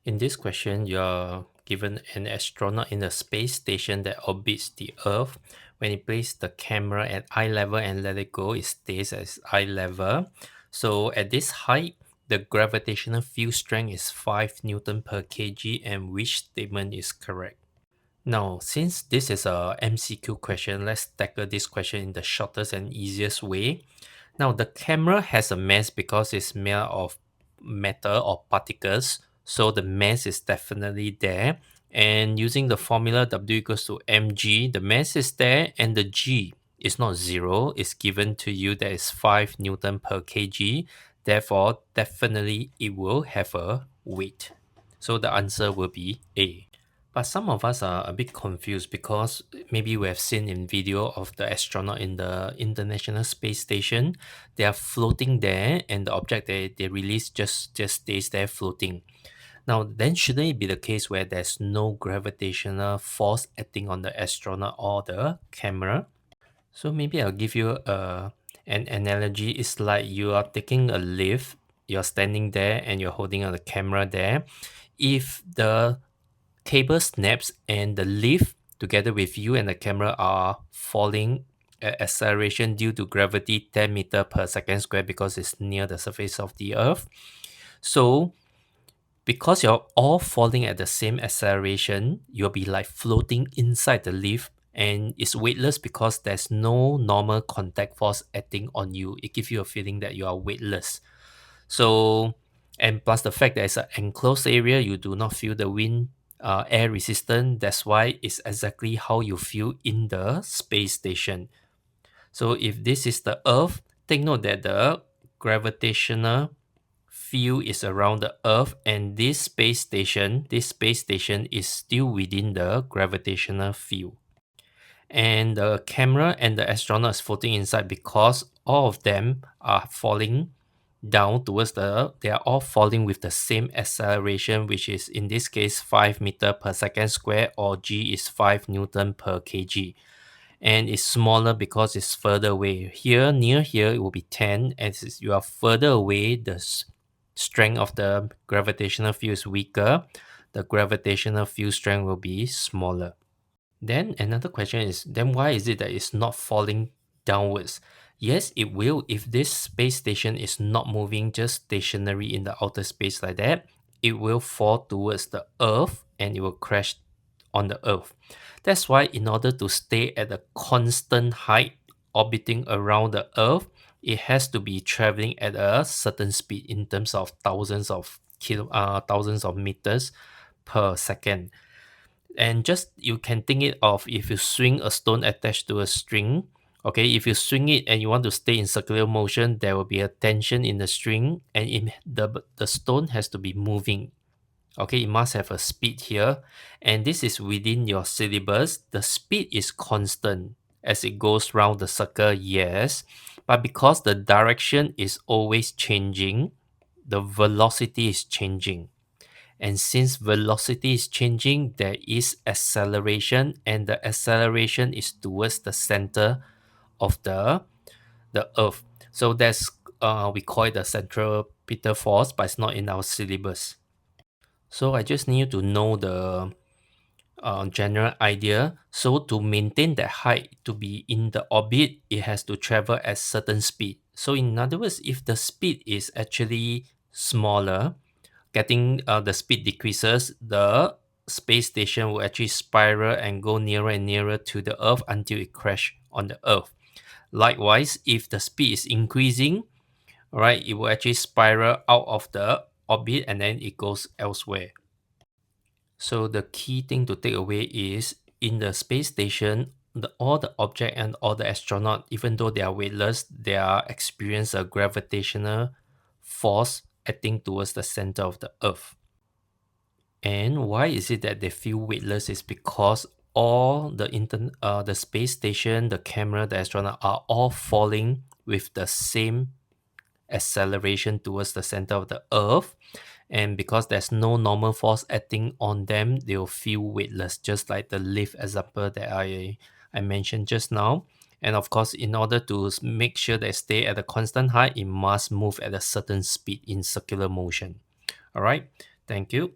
In this question, you are given an astronaut in a space station that orbits the Earth. When you place the camera at eye level and let it go, it stays at eye level. So at this height, the gravitational field strength is 5 Newton per kg, and which statement is correct? Now, since this is a MCQ question, let's tackle this question in the shortest and easiest way. Now, the camera has a mass because it's made of metal or particles, so the mass is definitely there. And using the formula W equals to mg, the mass is there and the g is not zero. It's given to you that is 5 Newton per kg. Therefore, definitely it will have a weight. So the answer will be A. But some of us are a bit confused because maybe we have seen in video of the astronaut in the International Space Station. They are floating there and the object they release just stays there floating. Now, then shouldn't it be the case where there's no gravitational force acting on the astronaut or the camera? So maybe I'll give you an analogy. It's like you are taking a lift, you're standing there and you're holding on the camera there. If the cable snaps and the lift together with you and the camera are falling at acceleration due to gravity 10 meter per second square because it's near the surface of the earth. So because you're all falling at the same acceleration, you'll be like floating inside the lift and it's weightless because there's no normal contact force acting on you. It gives you a feeling that you are weightless. So, and plus the fact that it's an enclosed area, you do not feel the wind, air resistance. That's why it's exactly how you feel in the space station. So if this is the Earth, take note that the gravitational field is around the Earth, and this space station is still within the gravitational field. And the camera and the astronaut is floating inside because all of them are falling down towards they are all falling with the same acceleration, which is in this case 5 meter per second square, or g is 5 Newton per kg. And it's smaller because it's further away. Here, near here, it will be 10, and since you are further away, the strength of the gravitational field is weaker. The gravitational field strength will be smaller. Then another question is, then why is it that it's not falling downwards? Yes, it will if this space station is not moving, just stationary in the outer space like that. It will fall towards the Earth and it will crash on the Earth. That's why in order to stay at a constant height orbiting around the Earth, it has to be traveling at a certain speed in terms of thousands of meters per second. And just you can think it of if you swing a stone attached to a string. Okay, if you swing it and you want to stay in circular motion, there will be a tension in the string, and the stone has to be moving. Okay, it must have a speed here, and this is within your syllabus. The speed is constant as it goes round the circle, yes, but because the direction is always changing, the velocity is changing. And since velocity is changing, there is acceleration, and the acceleration is towards the center of the Earth. So that's we call it the centripetal force, but it's not in our syllabus. So I just need you to know the general idea. So to maintain that height to be in the orbit, it has to travel at certain speed. So in other words, if the speed is actually smaller, getting the speed decreases, the space station will actually spiral and go nearer and nearer to the Earth until it crash on the Earth. Likewise, if the speed is increasing, right, it will actually spiral out of the orbit and then it goes elsewhere. So the key thing to take away is in the space station, all the object and all the astronaut, even though they are weightless, they are experience a gravitational force acting towards the center of the Earth. And why is it that they feel weightless is because all the space station, the camera, the astronaut are all falling with the same acceleration towards the center of the Earth. And because there's no normal force acting on them, they'll feel weightless, just like the lift example that I mentioned just now. And of course, in order to make sure they stay at a constant height, it must move at a certain speed in circular motion. All right, thank you.